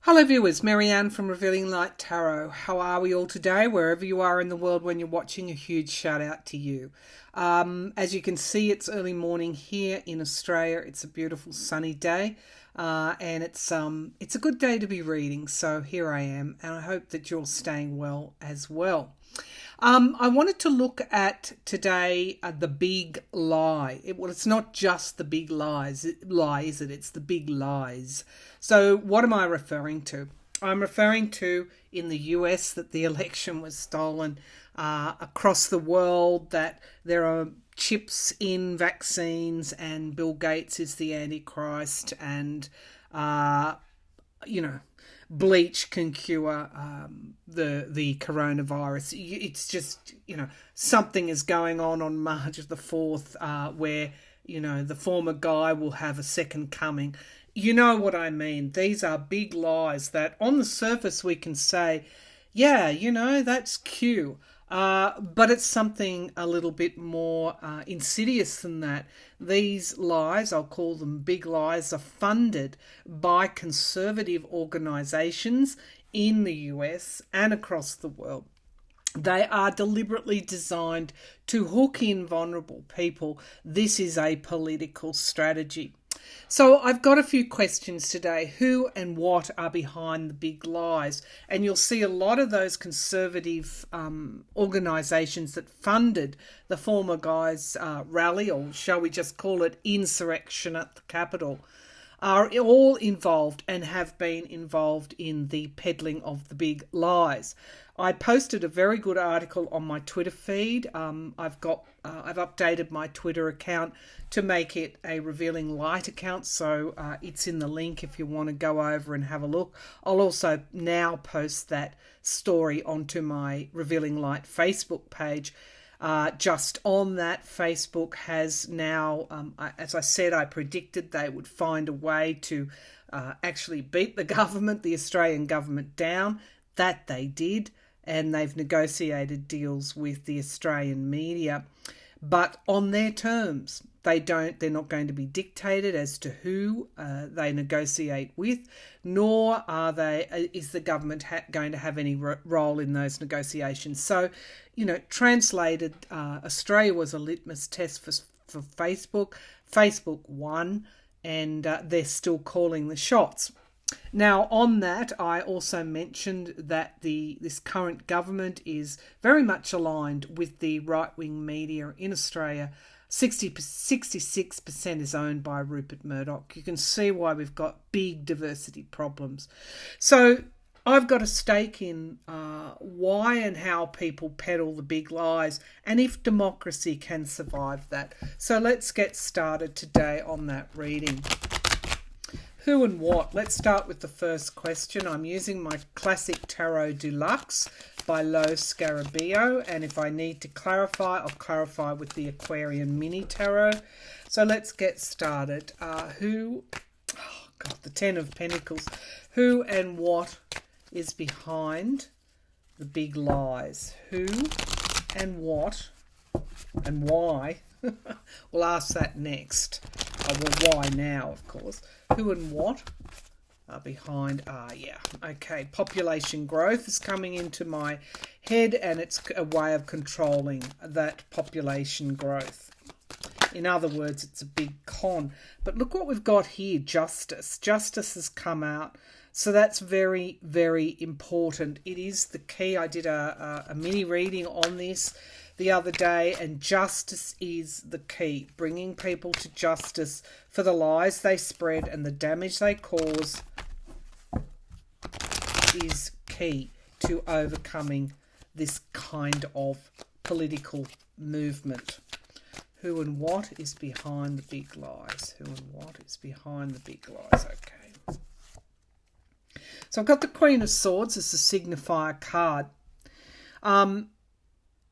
Hello viewers, Marianne from Revealing Light Tarot. How are we all today? Wherever you are in the world when you're watching, a huge shout out to you. As you can see, it's early morning here in Australia. It's a beautiful sunny day and it's a good day to be reading. So here I am, and I hope that you're staying well as well. I wanted to look at today the big lie. It's not just the big lie, is it? It's the big lies. So what am I referring to? I'm referring to in the US that the election was stolen, across the world that there are chips in vaccines and Bill Gates is the Antichrist, and bleach can cure the coronavirus. It's just, something is going on March the 4th where, the former guy will have a second coming. You know what I mean? These are big lies that on the surface we can say, yeah, that's Q. But it's something a little bit more insidious than that. These lies, I'll call them big lies, are funded by conservative organisations in the US and across the world. They are deliberately designed to hook in vulnerable people. This is a political strategy. So I've got a few questions today. Who and what are behind the big lies? And you'll see a lot of those conservative organisations that funded the former guy's rally, or shall we just call it insurrection at the Capitol, are all involved and have been involved in the peddling of the big lies. I posted a very good article on my Twitter feed. I've updated my Twitter account to make it a Revealing Light account, so it's in the link if you want to go over and have a look. I'll also now post that story onto my Revealing Light Facebook page. Just on that, Facebook has now, as I said, I predicted they would find a way to actually beat the government, the Australian government, down. That they did, and they've negotiated deals with the Australian media, but on their terms. They're not going to be dictated as to who they negotiate with, nor is the government going to have any role in those negotiations. So, translated, Australia was a litmus test for Facebook. Facebook won, and they're still calling the shots. Now, on that, I also mentioned that this current government is very much aligned with the right-wing media in Australia. 66% is owned by Rupert Murdoch. You can see why we've got big diversity problems. So I've got a stake in why and how people peddle the big lies, and if democracy can survive that. So let's get started today on that reading. Who and what? Let's start with the first question. I'm using my Classic Tarot Deluxe by Lo Scarabeo, and if I need to clarify, I'll clarify with the Aquarian Mini Tarot. So let's get started. The Ten of Pentacles. Who and what is behind the big lies? Who and what and why? We'll ask that next. Why now, of course. Who and what are behind? Okay. Population growth is coming into my head, and it's a way of controlling that population growth. In other words, it's a big con. But look what we've got here, justice. Justice has come out. So that's very, very important. It is the key. I did a mini reading on this the other day, and justice is the key. Bringing people to justice for the lies they spread and the damage they cause is key to overcoming this kind of political movement. Who and what is behind the big lies? Who and what is behind the big lies? Okay. So I've got the Queen of Swords as the signifier card.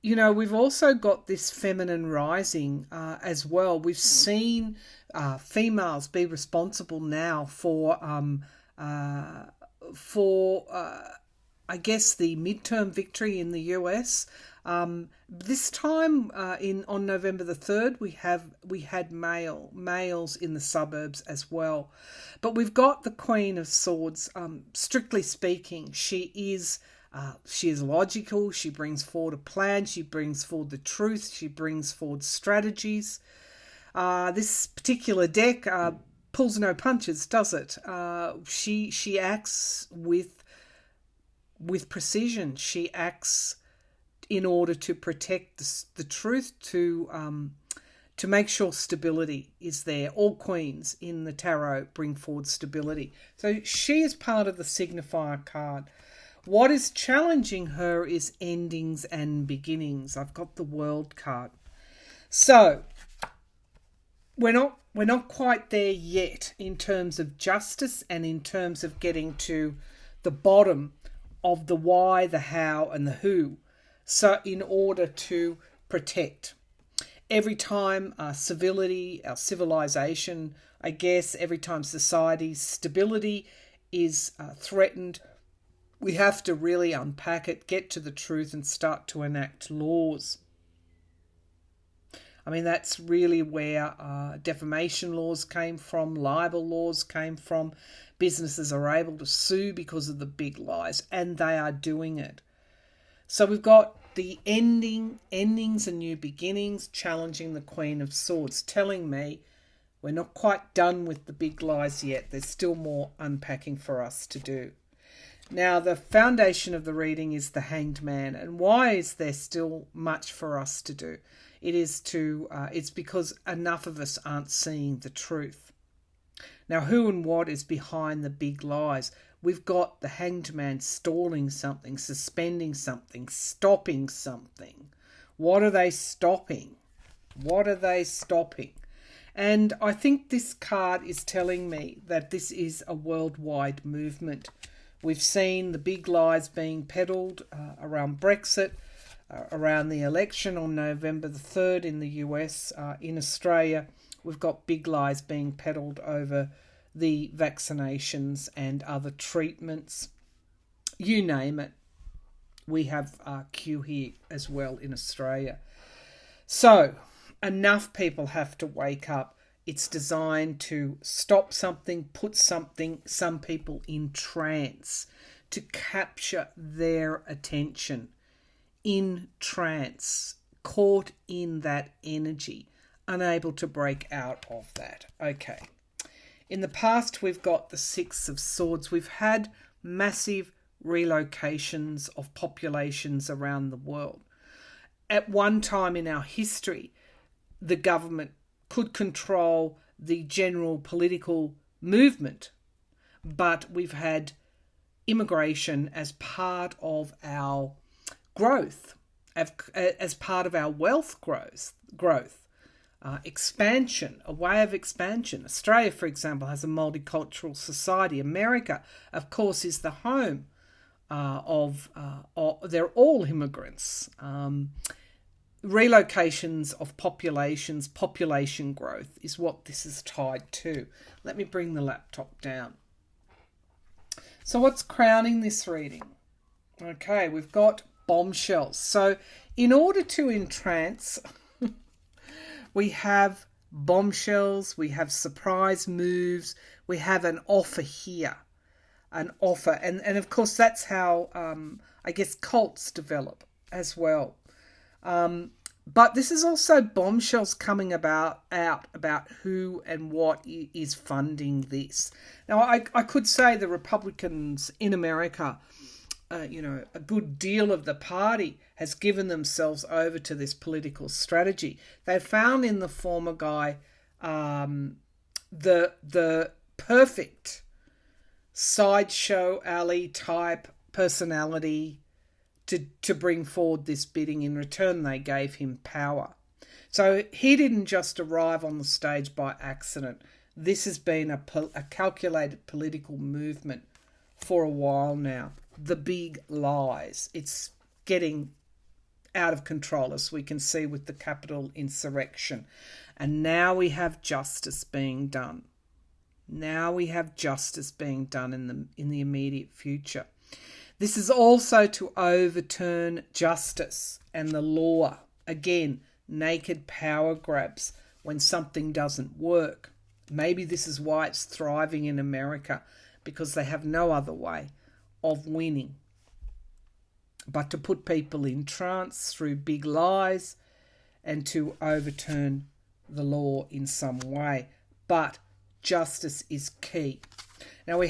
We've also got this feminine rising as well. We've seen females be responsible now for I guess, the midterm victory in the US. This time on November the 3rd, we had males in the suburbs as well, but we've got the Queen of Swords. Strictly speaking, she is logical. She brings forward a plan. She brings forward the truth. She brings forward strategies. This particular deck pulls no punches, does it? She acts with precision. She acts in order to protect the truth, to make sure stability is there. All queens in the tarot bring forward stability. So she is part of the signifier card. What is challenging her is endings and beginnings. I've got the World card. So we're not quite there yet in terms of justice and in terms of getting to the bottom of the why, the how, and the who. So in order to protect, every time our civility, our civilization, I guess, every time society's stability is threatened, we have to really unpack it, get to the truth, and start to enact laws. I mean, that's really where defamation laws came from, libel laws came from. Businesses are able to sue because of the big lies, and they are doing it. So we've got the endings and new beginnings, challenging the Queen of Swords, telling me we're not quite done with the big lies yet. There's still more unpacking for us to do. Now, the foundation of the reading is the Hanged Man. And why is there still much for us to do? It's because enough of us aren't seeing the truth. Now, who and what is behind the big lies? We've got the Hanged Man stalling something, suspending something, stopping something. What are they stopping? What are they stopping? And I think this card is telling me that this is a worldwide movement. We've seen the big lies being peddled around Brexit, around the election on November the 3rd in the US. In Australia, we've got big lies being peddled over the vaccinations and other treatments. You name it. We have Q here as well in Australia. So, enough people have to wake up. It's designed to stop something, put some people in trance, to capture their attention. In trance, caught in that energy, unable to break out of that. Okay. In the past, we've got the Six of Swords. We've had massive relocations of populations around the world. At one time in our history, the government could control the general political movement, but we've had immigration as part of our growth, as part of our wealth growth. Expansion, a way of expansion. Australia, for example, has a multicultural society. America, of course, is the home they're all immigrants. Relocations of populations, population growth is what this is tied to. Let me bring the laptop down. So what's crowning this reading? Okay, we've got Bombshells. So in order to entrance, we have bombshells, we have surprise moves, we have an offer here. An offer. And of course, that's how, I guess, cults develop as well. But this is also bombshells coming out about who and what is funding this. Now, I could say the Republicans in America, a good deal of the party has given themselves over to this political strategy. They found in the former guy the perfect sideshow alley type personality to bring forward this bidding. In return, they gave him power. So he didn't just arrive on the stage by accident. This has been a calculated political movement for a while now. The big lies. It's getting out of control, as we can see with the Capitol insurrection. And now we have justice being done. Now we have justice being done in the immediate future. This is also to overturn justice and the law. Again, naked power grabs when something doesn't work. Maybe this is why it's thriving in America, because they have no other way of winning but to put people in trance through big lies and to overturn the law in some way. But justice is key. Now we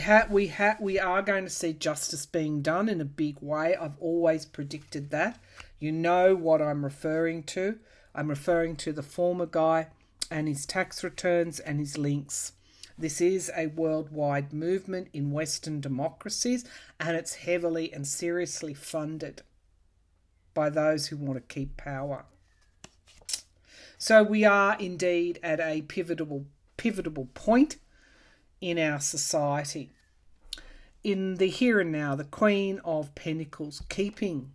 are going to see justice being done in a big way. I've always predicted that. You know what I'm referring to. I'm referring to the former guy and his tax returns and his links. This is a worldwide movement in Western democracies, and it's heavily and seriously funded by those who want to keep power. So we are indeed at a pivotal point in our society. In the here and now, the Queen of Pentacles, keeping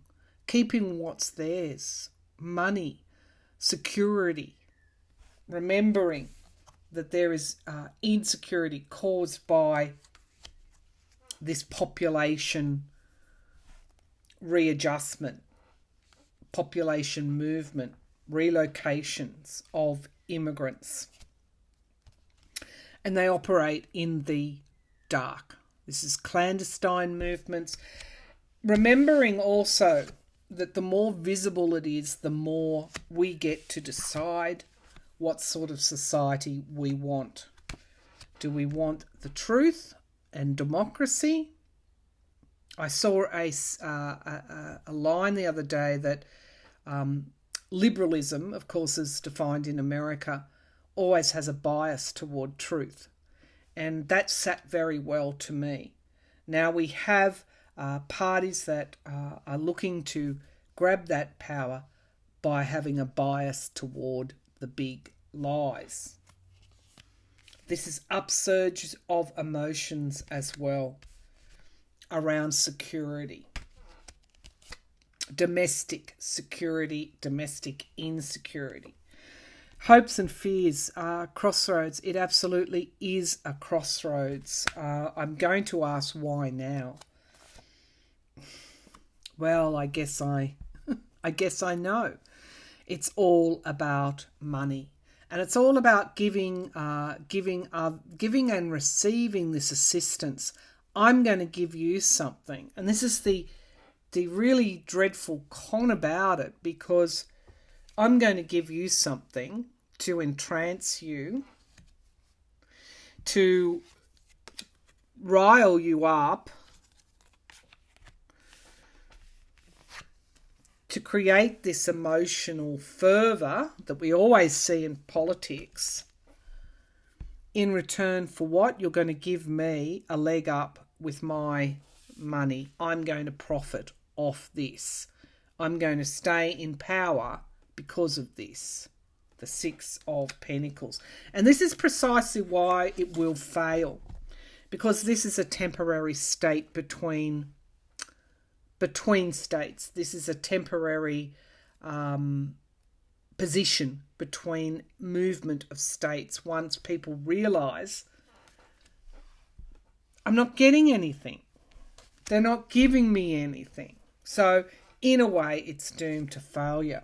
what's theirs, money, security, remembering that there is insecurity caused by this population readjustment, population movement, relocations of immigrants. And they operate in the dark. This is clandestine movements. Remembering also that the more visible it is, the more we get to decide what sort of society we want. Do we want the truth and democracy? I saw a line the other day that liberalism, of course, is defined in America, always has a bias toward truth. And that sat very well to me. Now we have parties that are looking to grab that power by having a bias toward the big lies. This is upsurge of emotions as well around security. Domestic security, domestic insecurity. Hopes and fears are crossroads. It absolutely is a crossroads. I'm going to ask why now. Well, I guess I know. It's all about money, and it's all about giving and receiving this assistance. I'm going to give you something, and this is the really dreadful con about it, because I'm going to give you something to entrance you, to rile you up, to create this emotional fervour that we always see in politics. In return for what? You're going to give me a leg up with my money. I'm going to profit off this. I'm going to stay in power because of this. The Six of Pentacles. And this is precisely why it will fail. Because this is a temporary state between states. This is a temporary position between movement of states. Once people realise, I'm not getting anything. They're not giving me anything. So in a way, it's doomed to failure.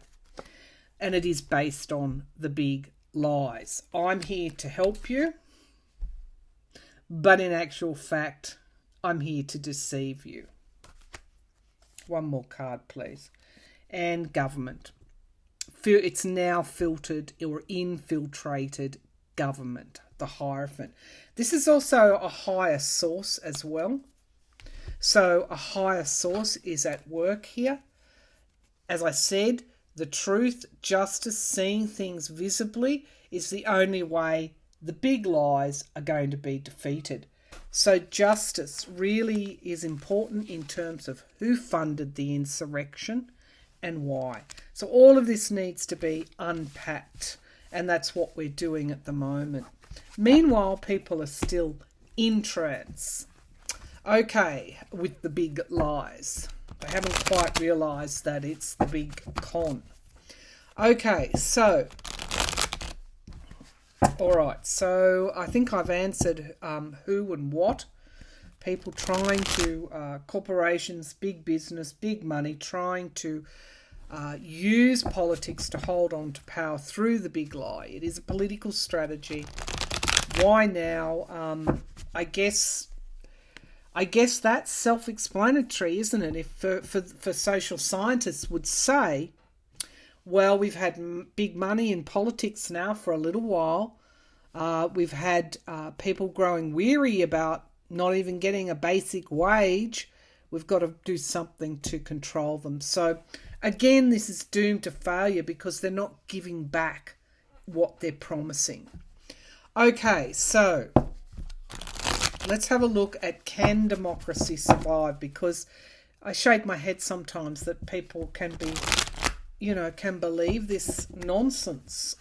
And it is based on the big lies. I'm here to help you, but in actual fact, I'm here to deceive you. One more card, please. And government. It's now filtered or infiltrated government, the Hierophant. This is also a higher source as well. So a higher source is at work here. As I said, the truth, justice, seeing things visibly is the only way the big lies are going to be defeated. So justice really is important in terms of who funded the insurrection and why. So all of this needs to be unpacked, and that's what we're doing at the moment. Meanwhile, people are still in trance. Okay, with the big lies. They haven't quite realised that it's the big con. Okay, so... Alright, so I think I've answered who and what People trying to, corporations, big business, big money, trying to use politics to hold on to power through the big lie. It is a political strategy. Why now? I guess that's self-explanatory, isn't it? If for social scientists would say, well, we've had big money in politics now for a little while. We've had people growing weary about not even getting a basic wage. We've got to do something to control them. So again, this is doomed to failure because they're not giving back what they're promising. Okay, so let's have a look at can democracy survive? Because I shake my head sometimes that people can be, can believe this nonsense.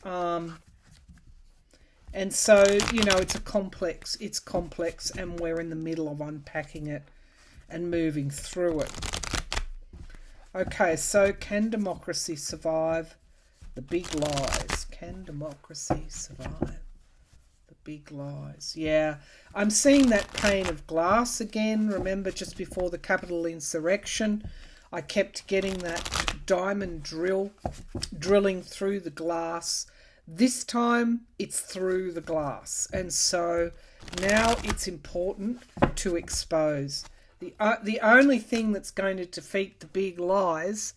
And so, it's complex and we're in the middle of unpacking it and moving through it. Okay, so can democracy survive the big lies? Can democracy survive the big lies? Yeah, I'm seeing that pane of glass again. Remember, just before the Capitol insurrection, I kept getting that diamond drilling through the glass. This time it's through the glass, and so now it's important to expose. The only thing that's going to defeat the big lies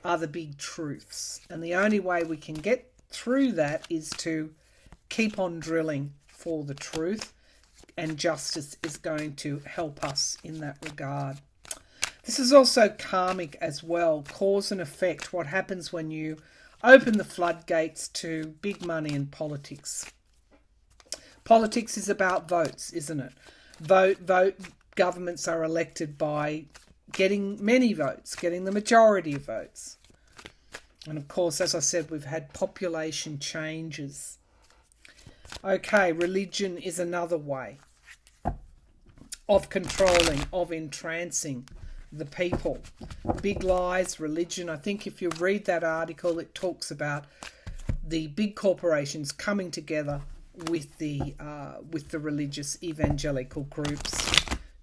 are the big truths, and the only way we can get through that is to keep on drilling for the truth, and justice is going to help us in that regard. This is also karmic as well, cause and effect, what happens when you open the floodgates to big money and politics. Politics is about votes, isn't it? Vote. Governments are elected by getting many votes, getting the majority of votes. And of course, as I said, we've had population changes. Okay, religion is another way of controlling, of entrancing the people. Big lies, religion. I think if you read that article, it talks about the big corporations coming together with the religious evangelical groups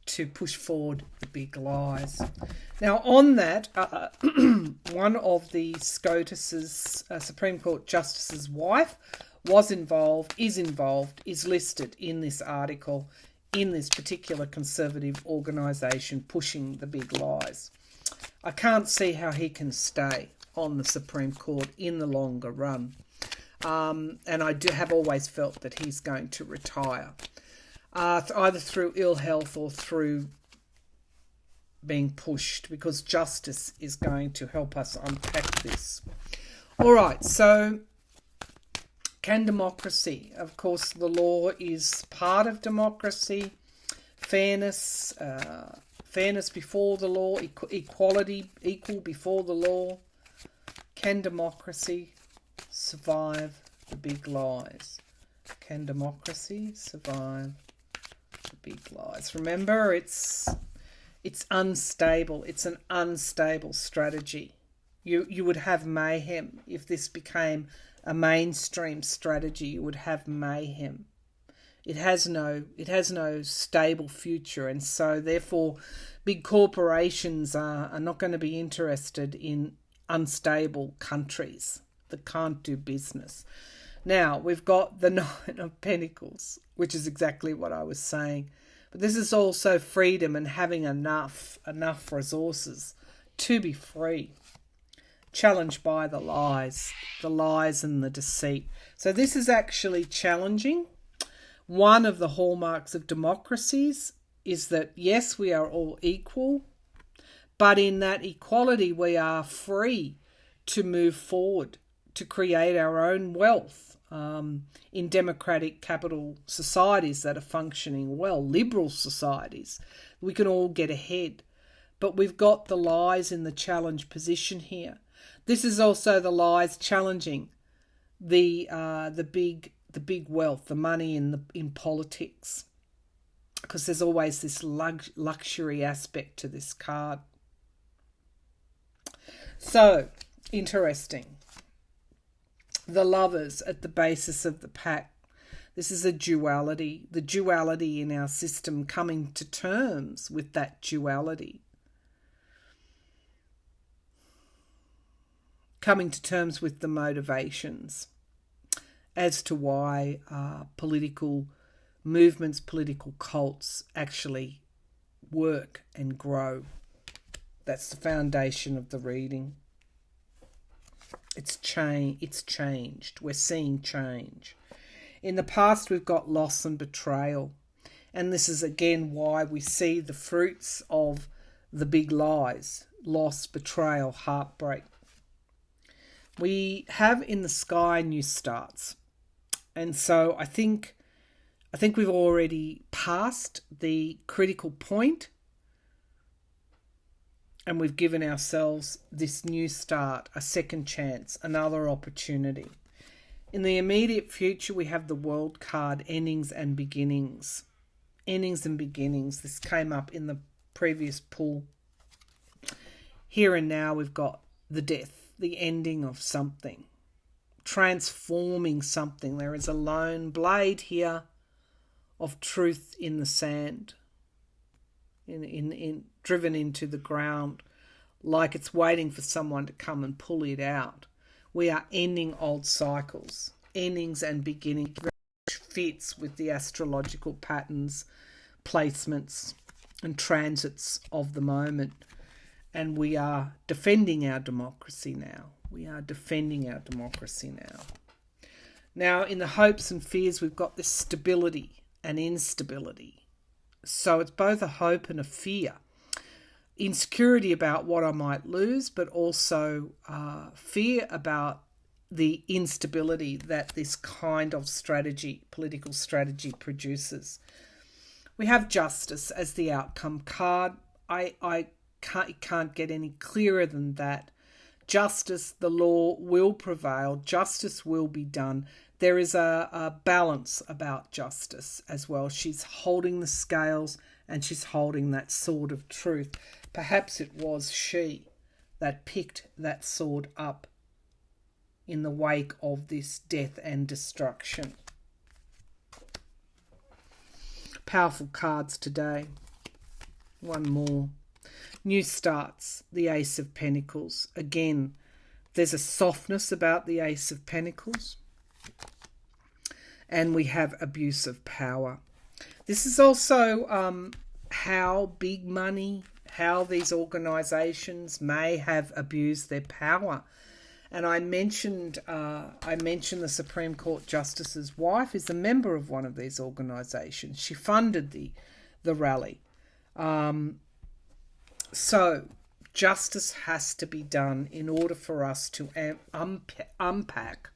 to push forward the big lies. Now, on that, one of the SCOTUS's Supreme Court Justice's wife is listed in this article, in this particular conservative organisation pushing the big lies. I can't see how he can stay on the Supreme Court in the longer run. And I have always felt that he's going to retire, either through ill health or through being pushed, because justice is going to help us unpack this. All right, so can democracy? Of course, the law is part of democracy. Fairness before the law, equality, equal before the law. Can democracy survive the big lies? Can democracy survive the big lies? Remember, it's unstable. It's an unstable strategy. You would have mayhem if this became a mainstream strategy. You would have mayhem. It has no stable future, and so therefore big corporations are not going to be interested in unstable countries that can't do business. Now, we've got the Nine of Pentacles, which is exactly what I was saying. But this is also freedom and having enough resources to be free. Challenged by the lies and the deceit. So this is actually challenging. One of the hallmarks of democracies is that, yes, we are all equal, but in that equality we are free to move forward, to create our own wealth in democratic capital societies that are functioning well, liberal societies. We can all get ahead. But we've got the lies in the challenge position here. This is also the lies challenging the big wealth, the money in politics, because there's always this luxury aspect to this card. So, interesting. The Lovers at the basis of the pack. This is a duality, the duality in our system, coming to terms with that duality. Coming to terms with the motivations as to why political movements, political cults actually work and grow. That's the foundation of the reading. It's changed. We're seeing change. In the past, we've got loss and betrayal. And this is again why we see the fruits of the big lies. Loss, betrayal, heartbreak. We have in the sky new starts. And so I think we've already passed the critical point, and we've given ourselves this new start, a second chance, another opportunity. In the immediate future, we have the World card, endings and beginnings. Endings and beginnings. This came up in the previous pull. Here and now, we've got the death, the ending of something, transforming something. There is a lone blade here of truth in the sand, driven into the ground, like it's waiting for someone to come and pull it out. We are ending old cycles, endings and beginnings, which fits with the astrological patterns, placements and transits of the moment. And we are defending our democracy now. We are defending our democracy now. Now, in the hopes and fears, we've got this stability and instability. So it's both a hope and a fear. Insecurity about what I might lose, but also fear about the instability that this kind of strategy, political strategy, produces. We have justice as the outcome card. I can't get any clearer than that. Justice, the law will prevail. Justice will be done. There is a balance about justice as well. She's holding the scales and she's holding that sword of truth. Perhaps it was she that picked that sword up in the wake of this death and destruction. Powerful cards today. One more. New starts, the Ace of Pentacles. Again, there's a softness about the Ace of Pentacles. And we have abuse of power. This is also how big money, how these organisations may have abused their power. And I mentioned the Supreme Court Justice's wife is a member of one of these organisations. She funded the rally. So justice has to be done in order for us to unpack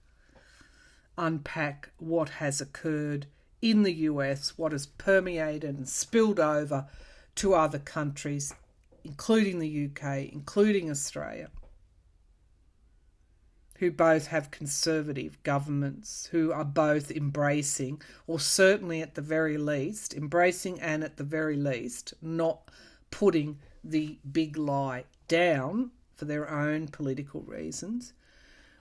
what has occurred in the US, what has permeated and spilled over to other countries, including the UK, including Australia, who both have conservative governments, who are both embracing, or certainly at the very least, embracing and at the very least, not putting the big lie down for their own political reasons.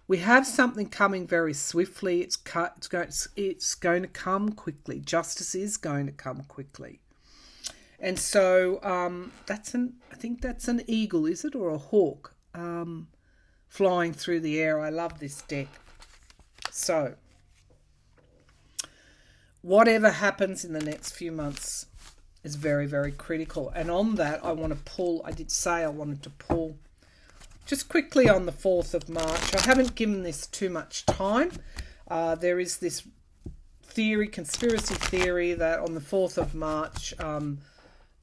We have something coming very swiftly. It's going to come quickly. Justice is going to come quickly. And so I think that's an eagle, is it? Or a hawk flying through the air. I love this deck. So whatever happens in the next few months is very, very critical. And on that, I want to pull, I did say I wanted to pull just quickly on the 4th of March. I haven't given this too much time. There is this theory, conspiracy theory, that on the 4th of March,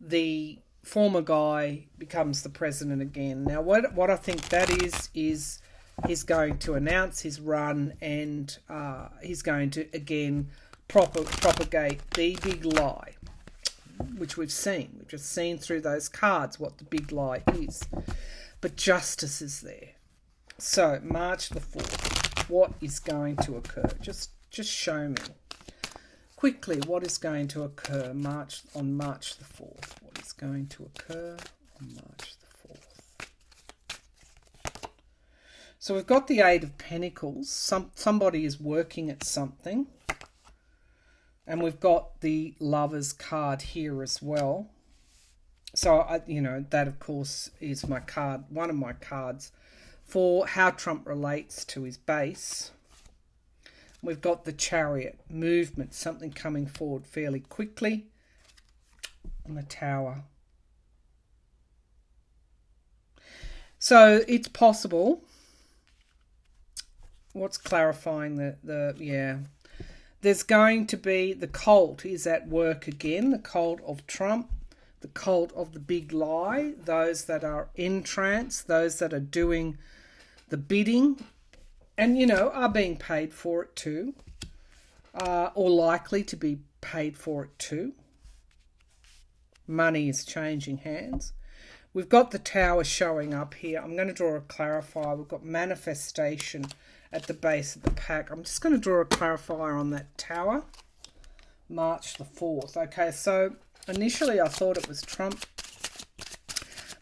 the former guy becomes the president again. Now, what I think that is he's going to announce his run, and he's going to, again, propagate the big lie, which we've seen. We've just seen through those cards what the big lie is. But justice is there. So, March the 4th, what is going to occur? Just show me quickly what is going to occur on March the 4th. What is going to occur on March the 4th? So we've got the 8 of Pentacles. Somebody is working at something. And we've got the Lovers card here as well. So, you know, that of course is my card, one of my cards for how Trump relates to his base. We've got the Chariot, movement, something coming forward fairly quickly. And the Tower. So it's possible. What's clarifying yeah. There's going to be, the cult is at work again, the cult of Trump, the cult of the big lie, those that are in trance, those that are doing the bidding, and, you know, are being paid for it too, or likely to be paid for it too. Money is changing hands. We've got the Tower showing up here. I'm going to draw a clarifier. We've got manifestation at the base of the pack. I'm just going to draw a clarifier on that Tower. March the 4th. Okay, so initially I thought it was Trump,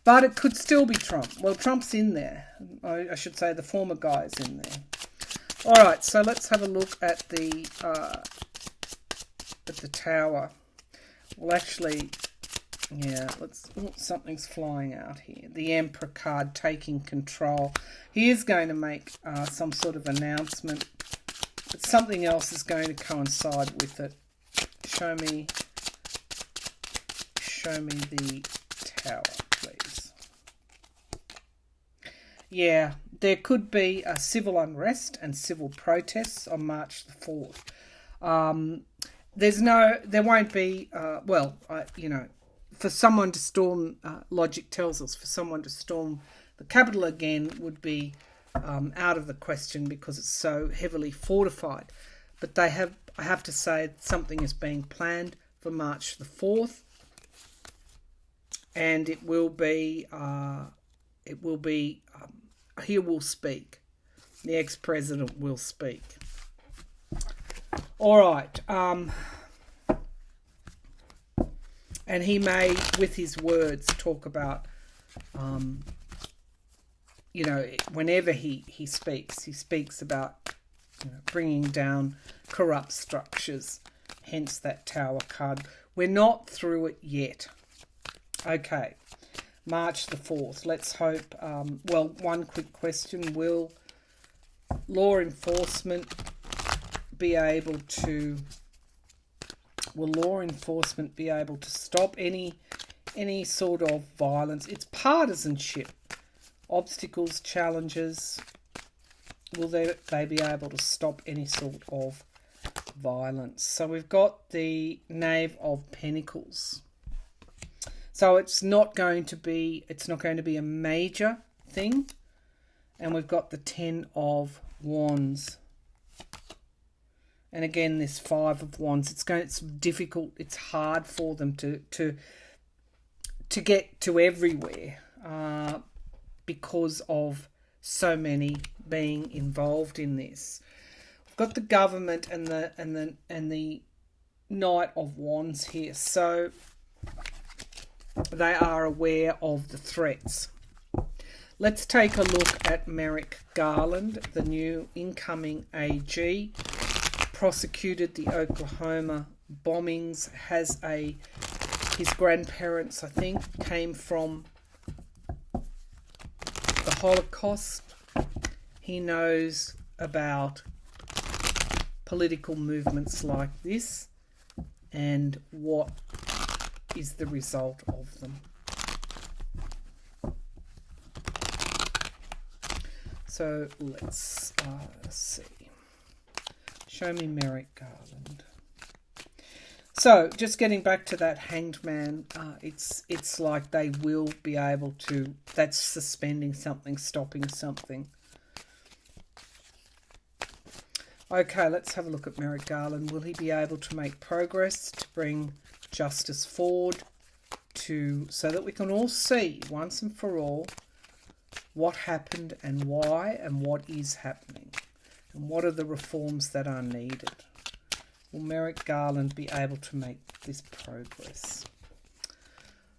but it could still be Trump. Well, Trump's in there. I should say the former guy's in there. All right, so let's have a look at the Tower. Well, actually, yeah, something's flying out here. The Emperor card taking control. He is going to make some sort of announcement, but something else is going to coincide with it. Show me the Tower, please. Yeah, there could be a civil unrest and civil protests on March the 4th. There won't be, you know, for someone to storm, logic tells us, for someone to storm the Capitol again would be out of the question because it's so heavily fortified. But I have to say, something is being planned for March the 4th, and it will be, he will speak. The ex-president will speak. All right. And he may, with his words, talk about, you know, whenever he speaks about, you know, bringing down corrupt structures, hence that Tower card. We're not through it yet. Okay, March the 4th. Let's hope, one quick question. Will law enforcement be able to stop any sort of violence? It's partisanship. Obstacles, challenges. Will they be able to stop any sort of violence? So we've got the Knave of Pentacles. So it's not going to be a major thing. And we've got the 10 of Wands. And again, this 5 of Wands. It's difficult. It's hard for them to get to everywhere because of so many being involved in this. We've got the government and the Knight of Wands here. So they are aware of the threats. Let's take a look at Merrick Garland, the new incoming AG. Prosecuted the Oklahoma bombings, his grandparents, I think, came from the Holocaust. He knows about political movements like this and what is the result of them. So let's see. Show me Merrick Garland. So, just getting back to that Hanged Man, it's like they will be able to. That's suspending something, stopping something. Okay, let's have a look at Merrick Garland. Will he be able to make progress to bring justice forward, so that we can all see once and for all what happened and why and what is happening? And what are the reforms that are needed? Will Merrick Garland be able to make this progress?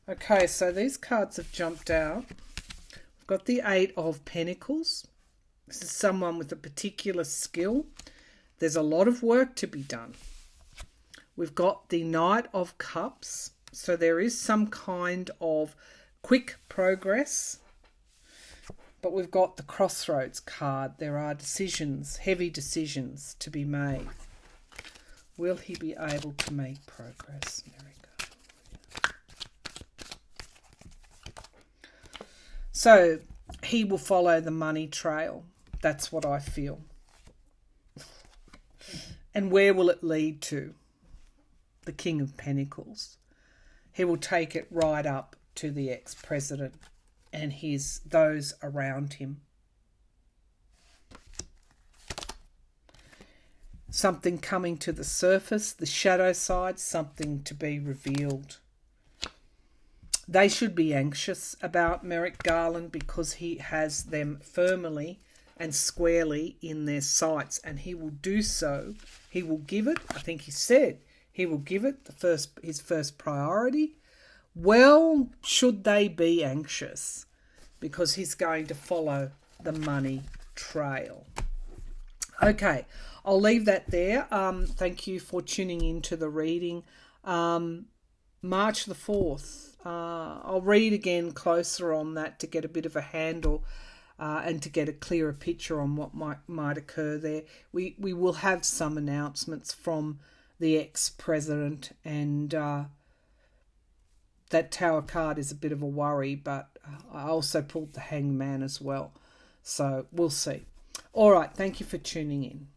Okay, so these cards have jumped out. We've got the 8 of Pentacles. This is someone with a particular skill. There's a lot of work to be done. We've got the Knight of Cups. So there is some kind of quick progress. But we've got the Crossroads card. There are decisions, heavy decisions to be made. Will he be able to make progress, Merrick? So he will follow the money trail. That's what I feel. And where will it lead to? The King of Pentacles. He will take it right up to the ex-president and those around him. Something coming to the surface, the shadow side, something to be revealed. They should be anxious about Merrick Garland because he has them firmly and squarely in their sights, and he will do so. He will give it, I think he said, he will give it his first priority. Well, should they be anxious? Because he's going to follow the money trail. Okay, I'll leave that there. Thank you for tuning in to the reading. March the 4th. I'll read again closer on that to get a bit of a handle and to get a clearer picture on what might occur there. We will have some announcements from the ex-president, and that Tower card is a bit of a worry, but I also pulled the Hangman as well. So we'll see. All right, thank you for tuning in.